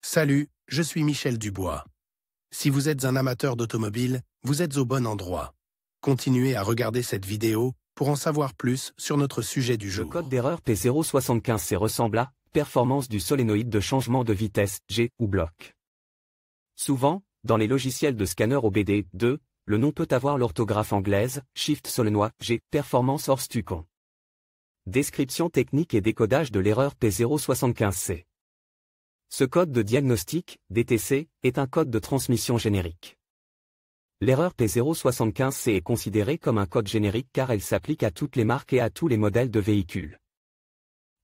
Salut, je suis Michel Dubois. Si vous êtes un amateur d'automobile, vous êtes au bon endroit. Continuez à regarder cette vidéo pour en savoir plus sur notre sujet du jour. Le code d'erreur P075C ressemble à performance du solénoïde de changement de vitesse, G ou bloc. Souvent, dans les logiciels de scanner OBD2, le nom peut avoir l'orthographe anglaise, Shift Solenoid, G, Performance hors Stucon. Description technique et décodage de l'erreur P075C. Ce code de diagnostic, DTC, est un code de transmission générique. L'erreur P075C est considérée comme un code générique car elle s'applique à toutes les marques et à tous les modèles de véhicules.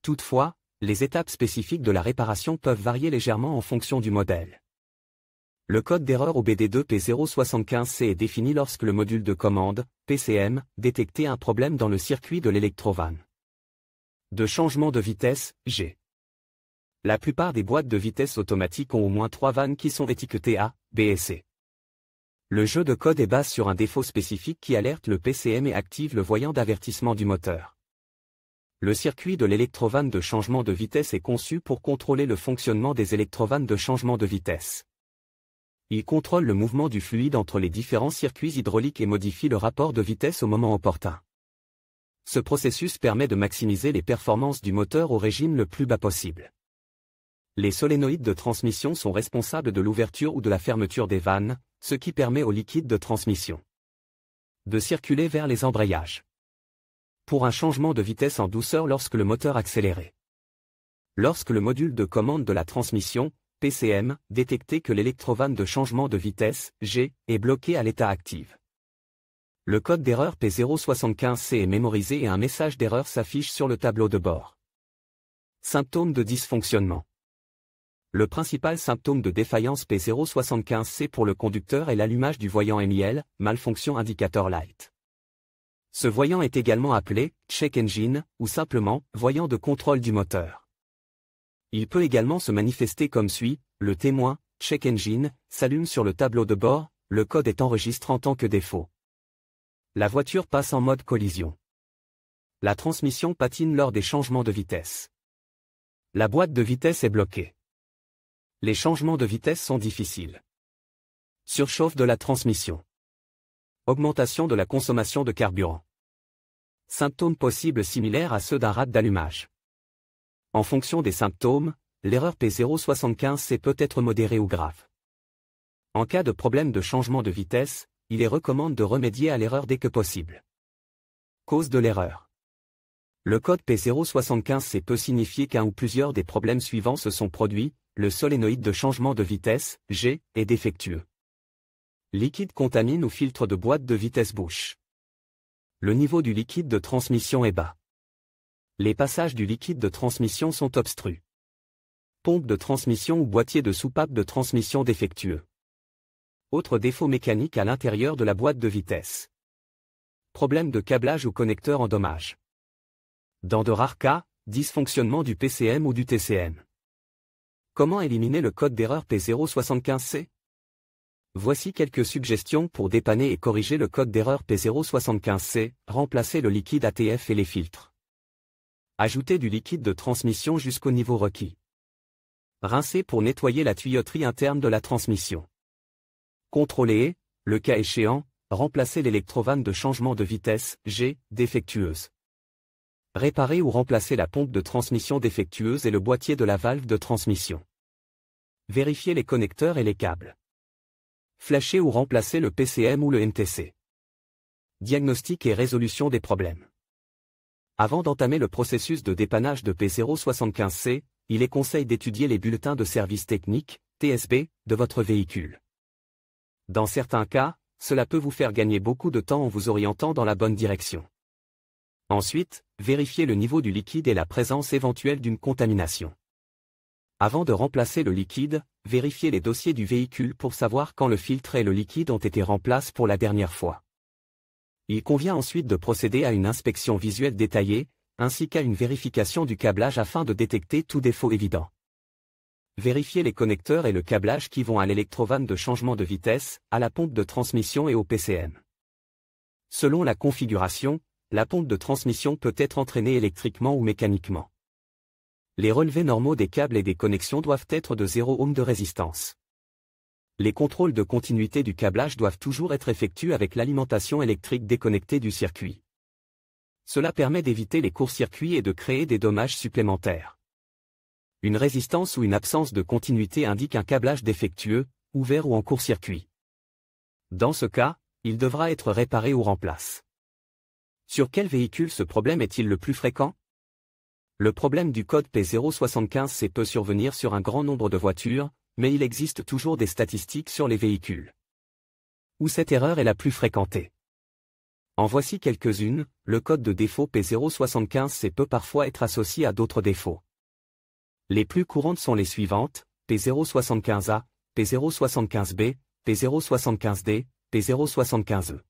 Toutefois, les étapes spécifiques de la réparation peuvent varier légèrement en fonction du modèle. Le code d'erreur OBD2 P075C est défini lorsque le module de commande, PCM, détectait un problème dans le circuit de l'électrovanne de changement de vitesse, G. La plupart des boîtes de vitesse automatiques ont au moins 3 vannes qui sont étiquetées A, B et C. Le jeu de code est basé sur un défaut spécifique qui alerte le PCM et active le voyant d'avertissement du moteur. Le circuit de l'électrovanne de changement de vitesse est conçu pour contrôler le fonctionnement des électrovannes de changement de vitesse. Il contrôle le mouvement du fluide entre les différents circuits hydrauliques et modifie le rapport de vitesse au moment opportun. Ce processus permet de maximiser les performances du moteur au régime le plus bas possible. Les solénoïdes de transmission sont responsables de l'ouverture ou de la fermeture des vannes, ce qui permet au liquide de transmission de circuler vers les embrayages. Pour un changement de vitesse en douceur lorsque le moteur accéléré. Lorsque le module de commande de la transmission, PCM, détectait que l'électrovanne de changement de vitesse, G, est bloqué à l'état actif. Le code d'erreur P075C est mémorisé et un message d'erreur s'affiche sur le tableau de bord. Symptômes de dysfonctionnement. Le principal symptôme de défaillance P075C pour le conducteur est l'allumage du voyant MIL, malfonction indicateur light. Ce voyant est également appelé check engine ou simplement voyant de contrôle du moteur. Il peut également se manifester comme suit: le témoin, check engine, s'allume sur le tableau de bord, le code est enregistré en tant que défaut. La voiture passe en mode collision. La transmission patine lors des changements de vitesse. La boîte de vitesse est bloquée. Les changements de vitesse sont difficiles. Surchauffe de la transmission. Augmentation de la consommation de carburant. Symptômes possibles similaires à ceux d'un rate d'allumage. En fonction des symptômes, l'erreur P075C peut être modérée ou grave. En cas de problème de changement de vitesse, il est recommandé de remédier à l'erreur dès que possible. Cause de l'erreur. Le code P075C peut signifier qu'un ou plusieurs des problèmes suivants se sont produits: le solénoïde de changement de vitesse, G, est défectueux. Liquide contamine ou filtre de boîte de vitesse bouche. Le niveau du liquide de transmission est bas. Les passages du liquide de transmission sont obstrués. Pompe de transmission ou boîtier de soupape de transmission défectueux. Autre défaut mécanique à l'intérieur de la boîte de vitesse. Problème de câblage ou connecteur endommage. Dans de rares cas, dysfonctionnement du PCM ou du TCM. Comment éliminer le code d'erreur P075C? Voici quelques suggestions pour dépanner et corriger le code d'erreur P075C. Remplacer le liquide ATF et les filtres. Ajouter du liquide de transmission jusqu'au niveau requis. Rincer pour nettoyer la tuyauterie interne de la transmission. Contrôler et, le cas échéant, remplacer l'électrovanne de changement de vitesse, G, défectueuse. Réparer ou remplacer la pompe de transmission défectueuse et le boîtier de la valve de transmission. Vérifier les connecteurs et les câbles. Flasher ou remplacer le PCM ou le NTC. Diagnostic et résolution des problèmes. Avant d'entamer le processus de dépannage de P075C, il est conseillé d'étudier les bulletins de service technique, TSB, de votre véhicule. Dans certains cas, cela peut vous faire gagner beaucoup de temps en vous orientant dans la bonne direction. Ensuite, vérifiez le niveau du liquide et la présence éventuelle d'une contamination. Avant de remplacer le liquide, vérifiez les dossiers du véhicule pour savoir quand le filtre et le liquide ont été remplacés pour la dernière fois. Il convient ensuite de procéder à une inspection visuelle détaillée, ainsi qu'à une vérification du câblage afin de détecter tout défaut évident. Vérifiez les connecteurs et le câblage qui vont à l'électrovanne de changement de vitesse, à la pompe de transmission et au PCM. Selon la configuration, la pompe de transmission peut être entraînée électriquement ou mécaniquement. Les relevés normaux des câbles et des connexions doivent être de 0 ohm de résistance. Les contrôles de continuité du câblage doivent toujours être effectués avec l'alimentation électrique déconnectée du circuit. Cela permet d'éviter les courts-circuits et de créer des dommages supplémentaires. Une résistance ou une absence de continuité indique un câblage défectueux, ouvert ou en court-circuit. Dans ce cas, il devra être réparé ou remplacé. Sur quel véhicule ce problème est-il le plus fréquent? Le problème du code P075C peut survenir sur un grand nombre de voitures, mais il existe toujours des statistiques sur les véhicules où cette erreur est la plus fréquentée. En voici quelques-unes. Le code de défaut P075C peut parfois être associé à d'autres défauts. Les plus courantes sont les suivantes: P075A, P075B, P075D, P075E.